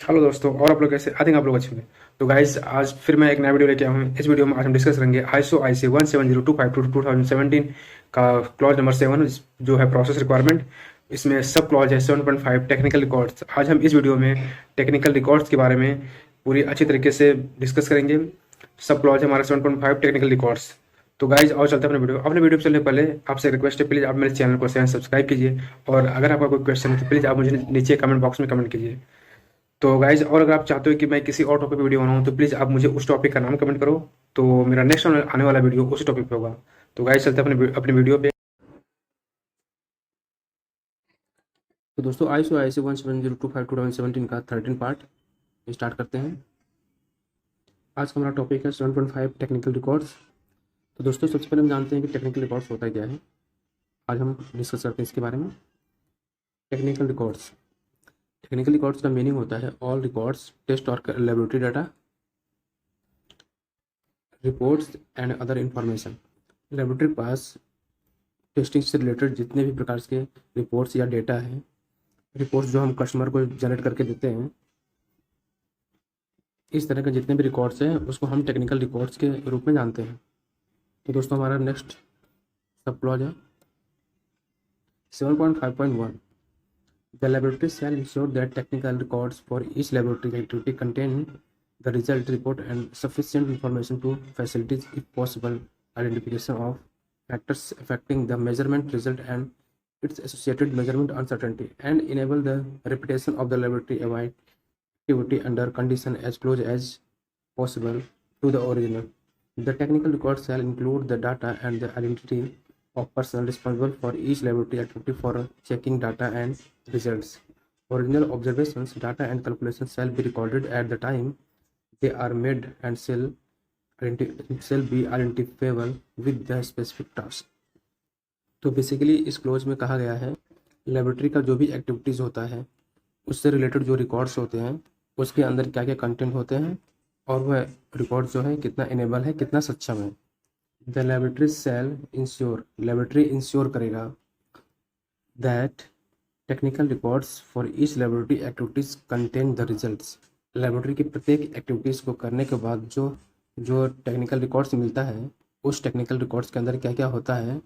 Hello दोस्तों, और आप लोग कैसे? आई थिंक आप लोग अच्छे होंगे। तो गाइज, आज फिर मैं एक नया वीडियो लेके आया हूँ। इस वीडियो में आज हम डिस्कस करेंगे आईएसओ आईसी 17025/2017 का क्लॉज नंबर 7, जो है प्रोसेस रिक्वायरमेंट। इसमें सब क्लॉज है 7.5 टेक्निकल रिकॉर्ड्स। आज हम इस वीडियो में टेक्निकल रिकॉर्ड्स के बारे में पूरी अच्छी तरीके से डिस्कस करेंगे। सब क्लॉज है हमारा 7.5 टेक्निकल रिकॉर्ड्स। तो गाइज, और चलते हैं अपने वीडियो पे चलने से पहले आपसे रिक्वेस्ट है, प्लीज़ आप मेरे चैनल को सब्सक्राइब कीजिए। और अगर आपका कोई क्वेश्चन है तो प्लीज़ आप मुझे नीचे कमेंट बॉक्स में कमेंट कीजिए। तो गाइज, और अगर आप चाहते हो कि मैं किसी और टॉपिक पे वीडियो बनाऊँ तो प्लीज़ आप मुझे उस टॉपिक का नाम कमेंट करो। तो मेरा नेक्स्ट आने वाला वीडियो उसी टॉपिक पे होगा। तो गाइज, चलते हैं अपने वीडियो पे। तो दोस्तों, ISO 17025/2017 का 13 पार्ट स्टार्ट करते हैं। आज का हमारा टॉपिक है 7.5 टेक्निकल रिकॉर्ड्स। तो दोस्तों, सबसे पहले हम जानते हैं कि टेक्निकल रिकॉर्ड्स होता क्या है। आज हम डिस्कस करते हैं इसके बारे में। टेक्निकल रिकॉर्ड्स का मीनिंग होता है ऑल रिकॉर्ड्स, टेस्ट और laboratory data, reports and other information. Laboratory के पास टेस्टिंग से रिलेटेड जितने भी प्रकार के रिपोर्ट्स या डेटा हैं, रिपोर्ट्स जो हम कस्टमर को जनरेट करके देते हैं, इस तरह के जितने भी रिकॉर्ड्स हैं उसको हम टेक्निकल रिकॉर्ड्स के रूप में जानते हैं। तो दोस्तों, हमारा नेक्स्ट सब क्लॉज है 7.5.1। The laboratory shall ensure that technical records for each laboratory activity contain the result report and sufficient information to facilitate, if possible, identification of factors affecting the measurement result and its associated measurement uncertainty, and enable the reputation of the laboratory avoid activity under condition as close as possible to the original. The technical records shall include the data and the identity of personnel responsible for each laboratory activity for checking data and results. Original observations, data and calculations shall be recorded at the time they are made and shall be identifiable with the specific task. तो basically इस close में कहा गया है laboratory का जो भी activities होता है उससे रिलेटेड जो रिकॉर्ड्स होते हैं उसके अंदर क्या क्या कंटेंट होते हैं और वह रिकॉर्ड जो है कितना इनेबल है, कितना सक्षम है। The laboratory shall ensure, laboratory ensure करेगा that technical records for each laboratory activities contain the results. Laboratory की प्रत्येक एक्टिविटीज़ को करने के बाद जो जो टेक्निकल रिकॉर्ड्स मिलता है उस टेक्निकल रिकॉर्ड्स के अंदर क्या क्या होता है।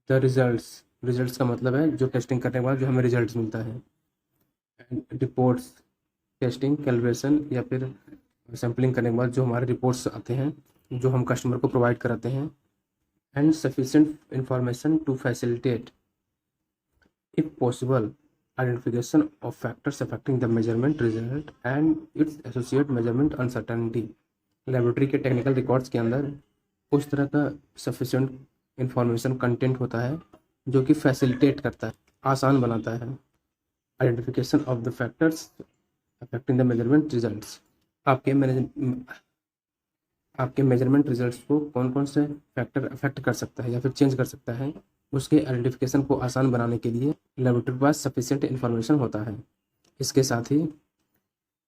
द रिजल्ट्स का मतलब है जो टेस्टिंग करने के बाद जो हमें रिजल्ट्स मिलता है। एंड रिपोर्ट्स, टेस्टिंग, कैलिब्रेशन या फिर सैम्पलिंग करने के बाद जो हमारे रिपोर्ट्स आते हैं जो हम कस्टमर को प्रोवाइड कराते हैं। And sufficient information to facilitate, if possible, identification of factors affecting the measurement result and its associated measurement uncertainty। Laboratory के टेक्निकल रिकॉर्ड्स के अंदर उस तरह का सफिशिएंट इंफॉर्मेशन कंटेंट होता है जो कि फैसिलिटेट करता है, आसान बनाता है identification of the factors affecting the measurement results. आपके मेजरमेंट रिजल्ट्स को कौन कौन से फैक्टर अफेक्ट कर सकता है या फिर चेंज कर सकता है, उसके आइडेंटिफिकेशन को आसान बनाने के लिए लेबोरेटरी के पास सफिशिएंट इन्फॉर्मेशन होता है। इसके साथ ही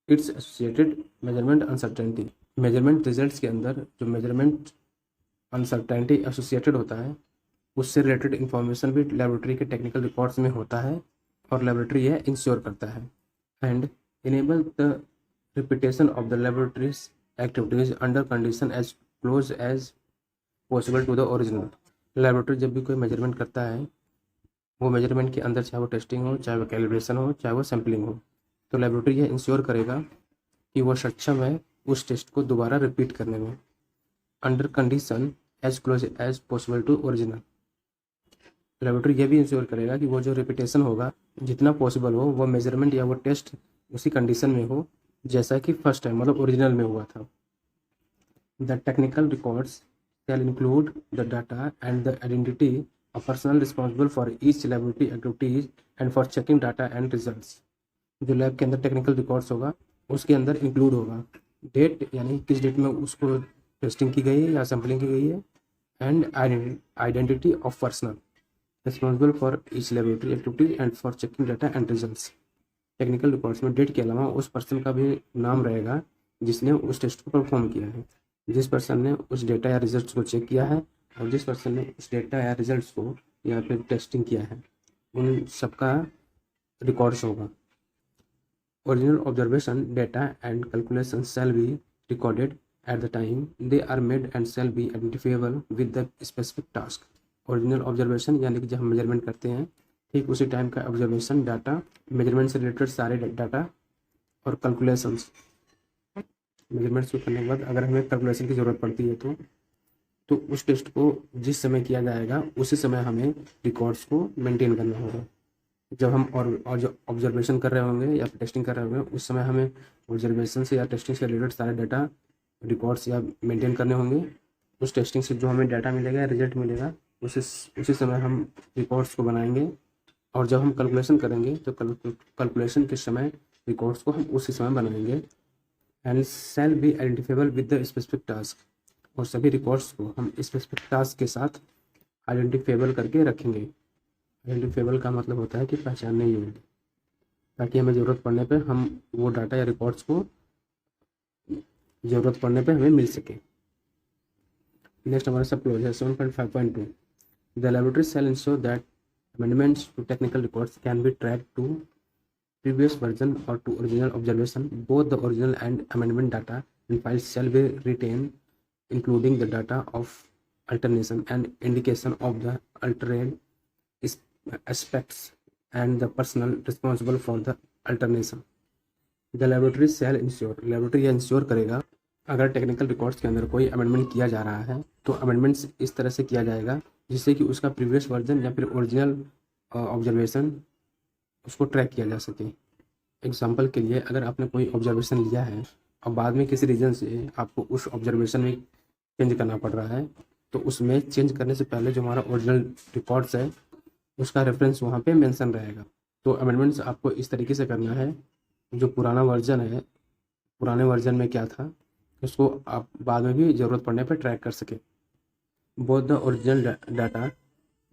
its associated measurement uncertainty, measurement results के अंदर जो मेजरमेंट अनसर्टेनिटी एसोसिएटेड होता है उससे रिलेटेड इन्फॉर्मेशन भी लेबोरेटरी के टेक्निकल रिकॉर्ड्स में होता है और लेबोरेटरी यह इंश्योर करता है। And enable the repetition of the laboratories activities under condition as close as possible to the original. Laboratory जब भी कोई मेजरमेंट करता है वो मेजरमेंट के अंदर चाहे वो टेस्टिंग हो, चाहे वो कैलिब्रेशन हो, चाहे वो सैम्पलिंग हो, तो लेबोरेटरी यह इंश्योर करेगा कि वो सक्षम है उस टेस्ट को दोबारा रिपीट करने में under condition as close as possible to original. Laboratory यह भी इंश्योर करेगा कि वो जो रिपीटेशन होगा जितना पॉसिबल हो वो मेजरमेंट या वो टेस्ट उसी कंडीशन में हो जैसा कि फर्स्ट टाइम मतलब ओरिजिनल में हुआ था। The technical records shall include the data and the identity of personnel responsible for each laboratory activities and for checking data and results। जो लैब के अंदर टेक्निकल रिकॉर्ड्स होगा उसके अंदर इंक्लूड होगा डेट, यानी किस डेट में उसको टेस्टिंग की गई है या सैम्पलिंग की गई है, and identity of personal responsible for each laboratory activities and for checking data and results. Technical records में डेट के अलावा उस पर्सन का भी नाम रहेगा जिसने उस टेस्ट को परफॉर्म किया है, जिस पर्सन ने उस डेटा या रिजल्ट्स को चेक किया है और जिस पर्सन ने उस डेटा या रिजल्ट्स को या फिर टेस्टिंग किया है, उन सबका रिकॉर्ड्स होगा। Original observation data and calculations shall be recorded at the time they are made and shall be identifiable with the specific task. Original observation यानी कि जब हम मेजरमेंट करते हैं ठीक उसी टाइम का ऑब्जर्वेशन डाटा, मेजरमेंट से रिलेटेड सारे डाटा और कैलकुलेशंस, मेजरमेंट्स को करने के बाद अगर हमें कैलकुलेशन की ज़रूरत पड़ती है तो उस टेस्ट को जिस समय किया जाएगा उसी समय हमें रिकॉर्ड्स को मेंटेन करना होगा। जब हम और जो ऑब्जर्वेशन कर रहे होंगे या टेस्टिंग कर रहे होंगे उस समय हमें ऑब्जर्वेशन से या टेस्टिंग से रिलेटेड सारे डाटा रिकॉर्ड्स या मेंटेन करने होंगे। उस टेस्टिंग से जो हमें डाटा मिलेगा, रिजल्ट मिलेगा, उसी समय हम रिकॉर्ड्स को बनाएंगे और जब हम कैलकुलेशन करेंगे तो कैलकुलेशन के समय रिकॉर्ड्स को हम उसी समय बनाएंगे। And shall be identifiable with the specific task, और सभी रिकॉर्ड्स को हम स्पेसिफिक टास्क के साथ आइडेंटिफाइबल करके रखेंगे। आइडेंटिफाइबल का मतलब होता है कि पहचानने योग्य, ताकि हमें ज़रूरत पड़ने पे हम वो डाटा या रिकॉर्ड्स को ज़रूरत पड़ने पे हमें मिल सके। नेक्स्ट हमारा सब क्लोज है 7.5.2 the laboratory shall ensure that amendments to technical records can be track to previous version or to original observation. Both the original and amendment data and files shall be retained, including the data of alternation and indication of the altered aspects and the personnel responsible for the alternation. The laboratory shall ensure, laboratory यह ensure करेगा अगर technical records के अंदर कोई amendment किया जा रहा है तो अमेंडमेंट्स इस तरह से किया जाएगा जिससे कि उसका प्रीवियस वर्जन या फिर ओरिजिनल ऑब्जर्वेशन उसको ट्रैक किया जा सके। एग्जाम्पल के लिए अगर आपने कोई ऑब्जर्वेशन लिया है और बाद में किसी रीज़न से आपको उस ऑब्जर्वेशन में चेंज करना पड़ रहा है तो उसमें चेंज करने से पहले जो हमारा ओरिजिनल रिकॉर्ड्स है उसका रेफरेंस वहाँ पे मेंशन रहेगा। तो अमेंडमेंट्स आपको इस तरीके से करना है, जो पुराना वर्जन है, पुराने वर्जन में क्या था उसको आप बाद में भी ज़रूरत पड़ने पर ट्रैक कर सके। Both the original data,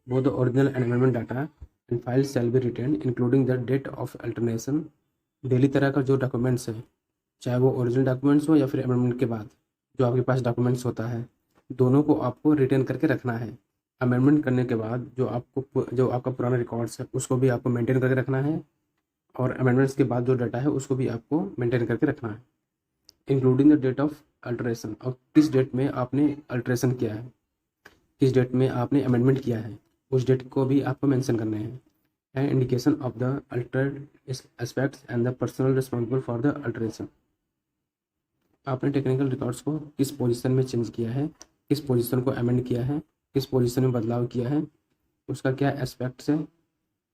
both the original and amendment data and files shall be retained including the date of alternation. Daily तरह का जो डॉक्यूमेंट्स है, चाहे वो ओरिजिनल डॉक्यूमेंट्स हो या फिर अमेंडमेंट के बाद जो आपके पास डॉक्यूमेंट्स होता है, दोनों को आपको रिटेन करके रखना है। अमेंडमेंट करने के बाद जो आपका पुराना रिकॉर्ड्स है उसको भी आपको मेंटेन करके रखना है और अमेंडमेंट्स के बाद जो डाटा है उसको भी आपको मेंटेन करके रखना है, including the date of alteration, और किस डेट में आपने अल्टरेशन किया है, किस डेट में आपने अमेंडमेंट किया है, उस डेट को भी आपको मेंशन करने हैं। And indication of the Altered aspects and the personal responsible for the alteration. आपने टेक्निकल रिकॉर्ड्स को किस पोजीशन में चेंज किया है, किस पोजीशन को अमेंड किया है, किस पोजीशन में बदलाव किया है, उसका क्या एस्पेक्ट्स है,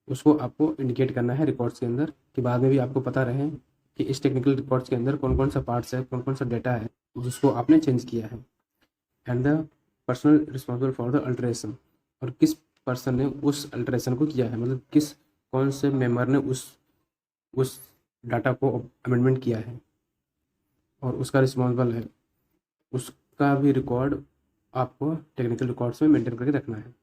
उसको आपको इंडिकेट करना है रिकॉर्ड्स के अंदर, कि बाद में भी आपको पता रहे कि इस टेक्निकल रिकॉर्ड्स के अंदर कौन कौन सा पार्ट्स है, कौन कौन सा डेटा है जिसको आपने चेंज किया है। And the personal responsible for the alteration, और किस पर्सन ने उस अल्टरेशन को किया है, मतलब कौन से मेंबर ने उस डाटा को अमेंडमेंट किया है और उसका रिस्पॉन्सिबल है, उसका भी रिकॉर्ड आपको टेक्निकल रिकॉर्ड्स में मेंटेन करके रखना है।